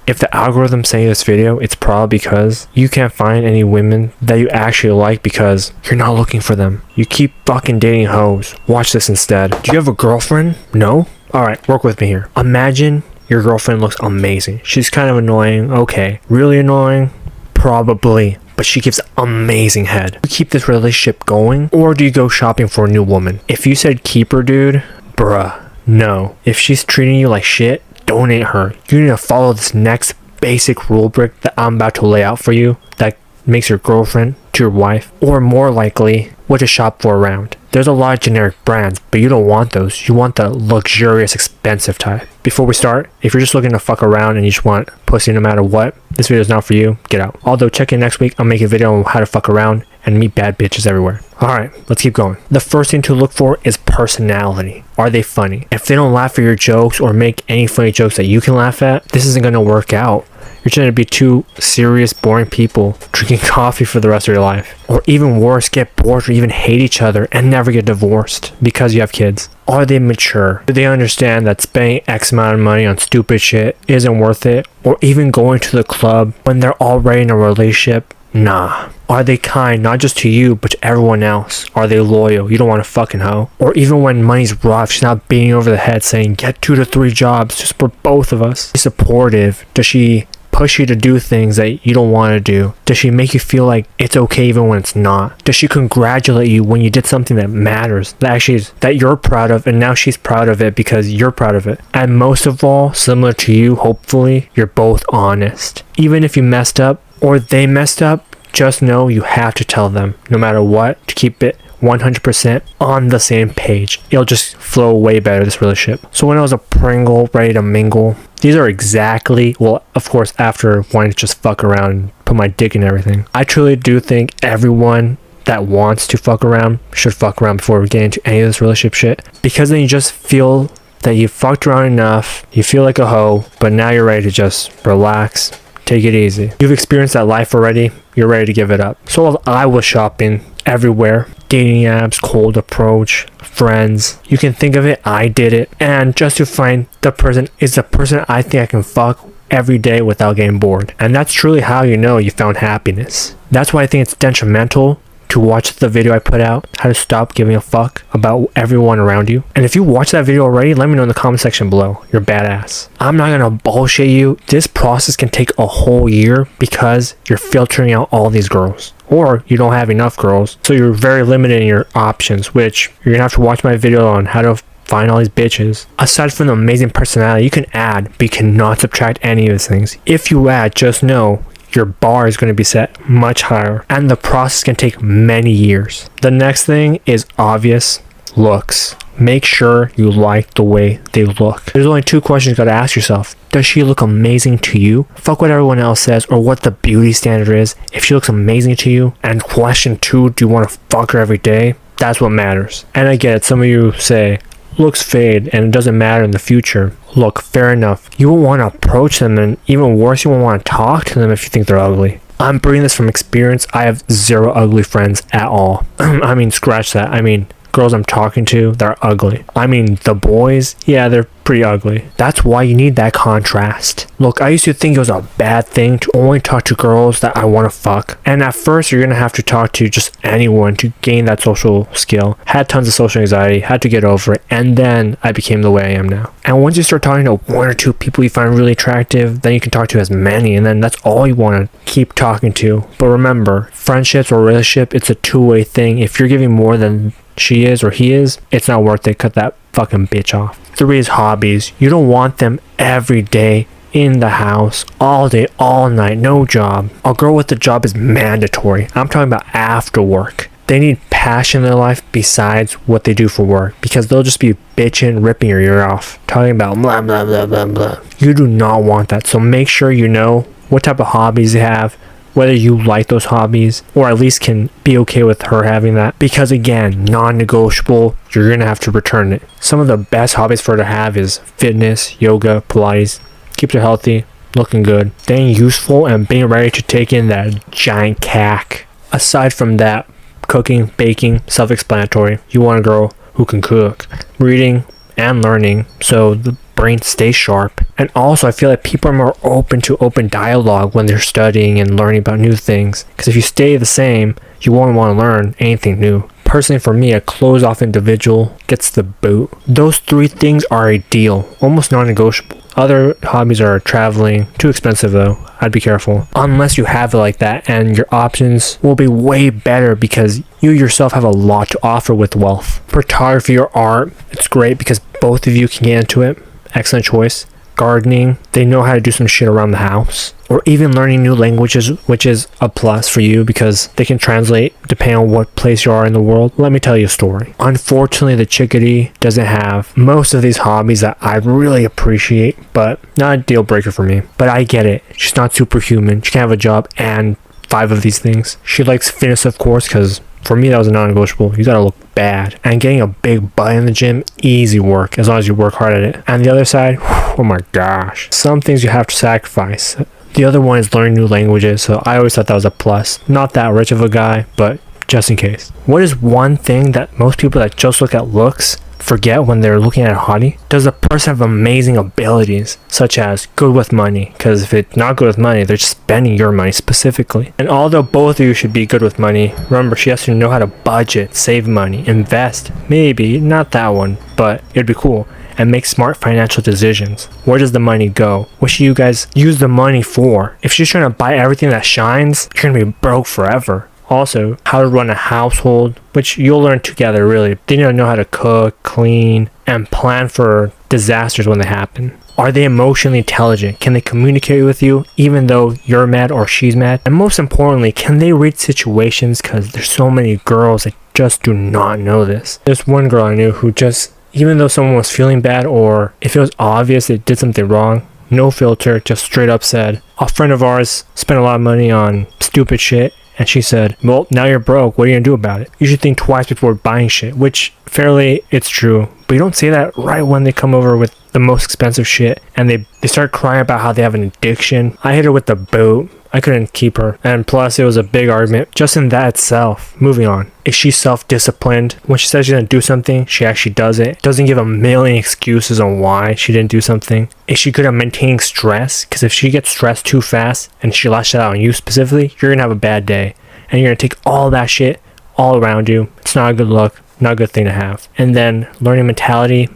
If the algorithm saying this video, it's probably because you can't find any women that you actually like because you're not looking for them. You keep fucking dating hoes. Watch this instead. Do you have a girlfriend? No? Alright, work with me here. Imagine your girlfriend looks amazing. She's kind of annoying. Okay. Really annoying? Probably. But she gives amazing head. Do you keep this relationship going? Or do you go shopping for a new woman? If you said keep her, dude, bruh, no. If she's treating you like shit, donate her. You need to follow this next basic rule brick that I'm about to lay out for you that makes your girlfriend to your wife, or more likely, what to shop for around. There's a lot of generic brands, but you don't want those. You want the luxurious, expensive type. Before we start, if you're just looking to fuck around and you just want pussy no matter what, this video is not for you. Get out. Although, check in next week. I'll make a video on how to fuck around and meet bad bitches everywhere. Alright, let's keep going. The first thing to look for is personality. Are they funny? If they don't laugh at your jokes or make any funny jokes that you can laugh at, this isn't going to work out. You're trying to be two serious, boring people drinking coffee for the rest of your life. Or even worse, get bored or even hate each other and never get divorced because you have kids. Are they mature? Do they understand that spending X amount of money on stupid shit isn't worth it? Or even going to the club when they're already in a relationship? Nah. Are they kind, not just to you, but to everyone else? Are they loyal? You don't want a fucking hoe. Or even when money's rough, she's not beating you over the head saying, get 2 to 3 jobs just for both of us. Is she supportive? Does she push you to do things that you don't want to do? Does she make you feel like it's okay even when it's not? Does she congratulate you when you did something that matters, that actually is, that you're proud of, and now she's proud of it because you're proud of it? And most of all, similar to you, hopefully, you're both honest. Even if you messed up or they messed up, just know you have to tell them, no matter what, to keep it 100% on the same page. It'll just flow way better, this relationship. So when I was a Pringle ready to mingle, these are exactly, well, of course, after wanting to just fuck around and put my dick in everything. I truly do think everyone that wants to fuck around should fuck around before we get into any of this relationship shit. Because then you just feel that you fucked around enough, you feel like a hoe, but now you're ready to just relax, take it easy. You've experienced that life already, you're ready to give it up. So I was shopping everywhere. Dating apps, cold approach, friends. You can think of it, I did it. And just to find the person is the person I think I can fuck every day without getting bored. And that's truly how you know you found happiness. That's why I think it's detrimental to watch the video I put out, how to stop giving a fuck about everyone around you. And if you watched that video already, let me know in the comment section below. You're badass. I'm not gonna bullshit you. This process can take a whole year because you're filtering out all these girls. Or you don't have enough girls, so you're very limited in your options, which you're gonna have to watch my video on how to find all these bitches. Aside from the amazing personality, you can add, but you cannot subtract any of these things. If you add, just know your bar is going to be set much higher, and the process can take many years. The next thing is obvious: looks. Make sure you like the way they look. There's only 2 questions you gotta ask yourself. Does she look amazing to you? Fuck what everyone else says or what the beauty standard is. If she looks amazing to you, and question 2, do you want to fuck her every day? That's what matters. And I get it, some of you say, looks fade and it doesn't matter in the future. Look, fair enough. You won't want to approach them, and even worse, you won't want to talk to them if you think they're ugly. I'm bringing this from experience. I have 0 ugly friends at all. I mean, scratch that. I mean, girls I'm talking to, they're ugly. I mean, the boys, yeah, they're pretty ugly. That's why you need that contrast. Look, I used to think it was a bad thing to only talk to girls that I want to fuck. And at first, you're going to have to talk to just anyone to gain that social skill. Had tons of social anxiety, had to get over it, and then I became the way I am now. And once you start talking to 1 or 2 people you find really attractive, then you can talk to as many, and then that's all you want to keep talking to. But remember, friendships or relationship, it's a two-way thing. If you're giving more than she is or he is, it's not worth it. Cut that fucking bitch off. 3 is hobbies. You don't want them every day in the house, all day, all night, no job. A girl with a job is mandatory. I'm talking about after work. They need passion in their life besides what they do for work, because they'll just be bitching, ripping your ear off, talking about blah, blah, blah, blah, blah. You do not want that. So make sure you know what type of hobbies they have, whether you like those hobbies, or at least can be okay with her having that. Because again, non-negotiable, you're gonna have to return it. Some of the best hobbies for her to have is fitness, yoga, Pilates. Keeps her healthy, looking good, staying useful, and being ready to take in that giant cack. Aside from that, cooking, baking, self-explanatory. You want a girl who can cook. Reading, and learning, so the brain stays sharp. And also, I feel like people are more open to open dialogue when they're studying and learning about new things. Because if you stay the same, you won't want to learn anything new. Personally, for me, a closed-off individual gets the boot. Those 3 things are ideal, almost non-negotiable. Other hobbies are traveling, too expensive though, I'd be careful. Unless you have it like that, and your options will be way better because you yourself have a lot to offer with wealth. Photography or art, it's great because both of you can get into it. Excellent choice. Gardening, they know how to do some shit around the house. Or even learning new languages, which is a plus for you because they can translate depending on what place you are in the world. Let me tell you a story. Unfortunately, the chickadee doesn't have most of these hobbies that I really appreciate, but not a deal breaker for me. But I get it. She's not superhuman. She can have a job and 5 of these things. She likes fitness, of course, because for me, that was a non-negotiable. You gotta look bad. And getting a big butt in the gym, easy work, as long as you work hard at it. And the other side, oh my gosh. Some things you have to sacrifice. The other one is learning new languages, so I always thought that was a plus. Not that rich of a guy, but just in case. What is one thing that most people that just look at looks forget when they're looking at a hottie? Does a person have amazing abilities, such as good with money? Because if it's not good with money, they're just spending your money specifically. And although both of you should be good with money, remember she has to know how to budget, save money, invest. Maybe, not that one, but it'd be cool. And make smart financial decisions. Where does the money go? What should you guys use the money for? If she's trying to buy everything that shines, you're gonna be broke forever. Also, how to run a household, which you'll learn together really. They need to know how to cook, clean, and plan for disasters when they happen. Are they emotionally intelligent? Can they communicate with you even though you're mad or she's mad? And most importantly, can they read situations? Because there's so many girls that just do not know this. There's one girl I knew who just, even though someone was feeling bad or if it was obvious they did something wrong, no filter, just straight up said, a friend of ours spent a lot of money on stupid shit. And she said, well, now you're broke. What are you going to do about it? You should think twice before buying shit, which fairly, it's true. But you don't say that right when they come over with the most expensive shit and they start crying about how they have an addiction. I hit her with the boot. I couldn't keep her. And plus, it was a big argument just in that itself. Moving on. Is she self-disciplined? When she says she's going to do something, she actually does it. Doesn't give a million excuses on why she didn't do something. Is she good at maintaining stress? Because if she gets stressed too fast and she lashes out on you specifically, you're going to have a bad day. And you're going to take all that shit all around you. It's not a good look. Not a good thing to have. And then learning mentality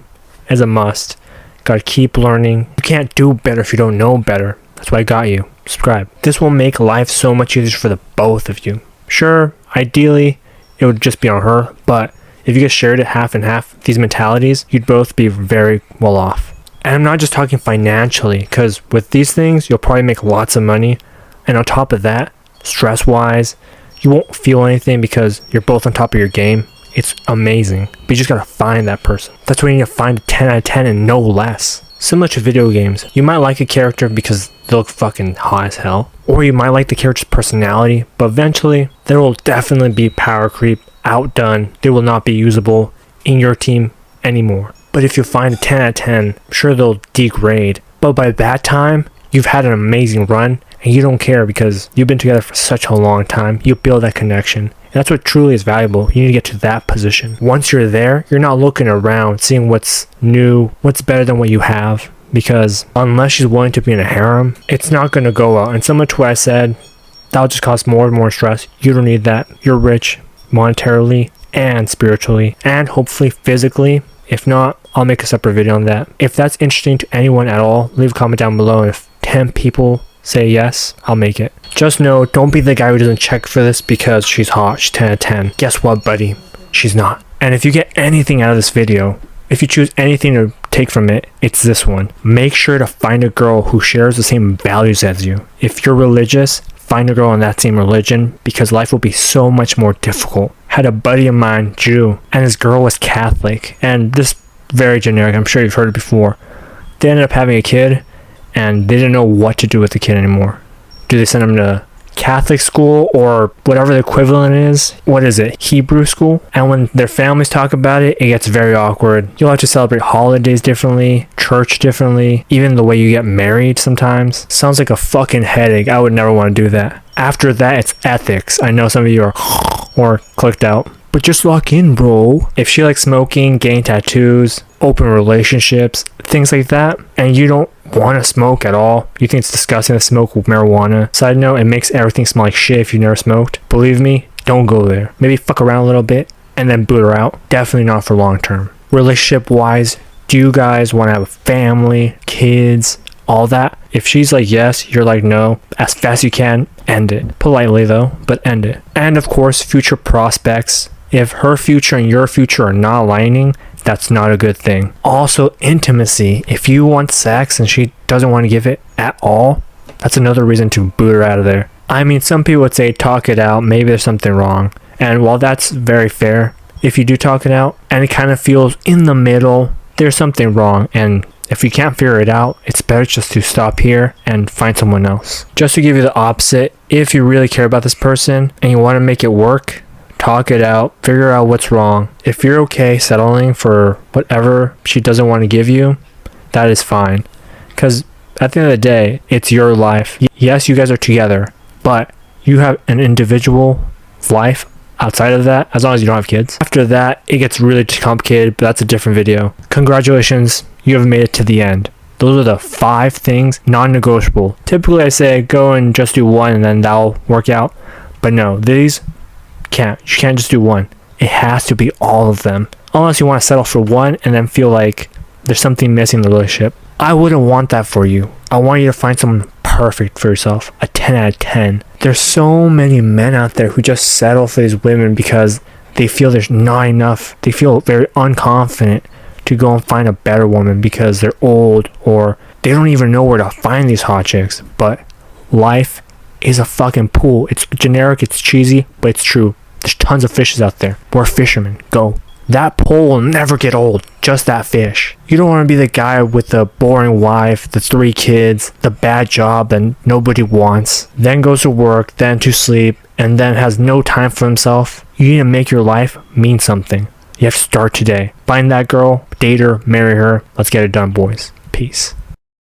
is a must. Gotta keep learning. You can't do better if you don't know better. That's why I got you. Subscribe. This will make life so much easier for the both of you. Sure, ideally, it would just be on her, but if you guys shared it half and half, these mentalities, you'd both be very well off. And I'm not just talking financially, because with these things, you'll probably make lots of money. And on top of that, stress-wise, you won't feel anything because you're both on top of your game. It's amazing. But you just gotta find that person. That's why you need to find a 10 out of 10 and no less. Similar to video games, you might like a character because they look fucking hot as hell. Or you might like the character's personality, but eventually, there will definitely be power creep, outdone. They will not be usable in your team anymore. But if you find a 10 out of 10, I'm sure they'll degrade. But by that time, you've had an amazing run, and you don't care because you've been together for such a long time. You build that connection. And that's what truly is valuable. You need to get to that position. Once you're there, you're not looking around, seeing what's new, what's better than what you have. Because unless she's willing to be in a harem, it's not going to go well. And similar to what I said, that'll just cause more and more stress. You don't need that. You're rich monetarily and spiritually and hopefully physically. If not, I'll make a separate video on that. If that's interesting to anyone at all, leave a comment down below. And if 10 people say yes, I'll make it. Just know, don't be the guy who doesn't check for this because she's hot, she's 10 out of 10. Guess what, buddy? She's not. And if you get anything out of this video, if you choose anything to take from it, it's this one. Make sure to find a girl who shares the same values as you. If you're religious, find a girl in that same religion because life will be so much more difficult. Had a buddy of mine, Jew, and his girl was Catholic. And this very generic, I'm sure you've heard it before. They ended up having a kid and they didn't know what to do with the kid anymore. Do they send him to Catholic school or whatever the equivalent is? What is it? Hebrew school? And when their families talk about it, it gets very awkward. You'll have to celebrate holidays differently, church differently, even the way you get married sometimes. Sounds like a fucking headache. I would never want to do that. After that, it's ethics. I know some of you are or clicked out. But just lock in, bro. If she likes smoking, getting tattoos, open relationships, things like that, and you don't want to smoke at all, you think it's disgusting to smoke marijuana. Side note, it makes everything smell like shit if you never smoked. Believe me, don't go there. Maybe fuck around a little bit and then boot her out. Definitely not for long term. Relationship wise, do you guys want to have a family, kids, all that? If she's like yes, you're like no, as fast as you can, end it. Politely though, but end it. And of course, future prospects. If her future and your future are not aligning, that's not a good thing. Also, intimacy. If you want sex and she doesn't want to give it at all, that's another reason to boot her out of there. I mean, some people would say talk it out, maybe there's something wrong. And while that's very fair, if you do talk it out and it kind of feels in the middle, there's something wrong. And if you can't figure it out, it's better just to stop here and find someone else. Just to give you the opposite, if you really care about this person and you want to make it work, talk it out, figure out what's wrong. If you're okay settling for whatever she doesn't want to give you, that is fine. Because at the end of the day, it's your life. Yes, you guys are together, but you have an individual life outside of that, as long as you don't have kids. After that, it gets really complicated, but that's a different video. Congratulations, you have made it to the end. Those are the 5 things, non-negotiable. Typically, I say go and just do one and then that'll work out. But no, these you can't just do one. It has to be all of them. Unless you want to settle for one and then feel like there's something missing in the relationship. I wouldn't want that for you. I want you to find someone perfect for yourself. A 10 out of 10. There's so many men out there who just settle for these women because they feel there's not enough. They feel very unconfident to go and find a better woman because they're old or they don't even know where to find these hot chicks. But life is a fucking pool. It's generic, it's cheesy, but it's true. There's tons of fishes out there. We're fishermen. Go. That pole will never get old. Just that fish. You don't want to be the guy with the boring wife, the 3 kids, the bad job that nobody wants, then goes to work, then to sleep, and then has no time for himself. You need to make your life mean something. You have to start today. Find that girl, date her, marry her. Let's get it done, boys. Peace.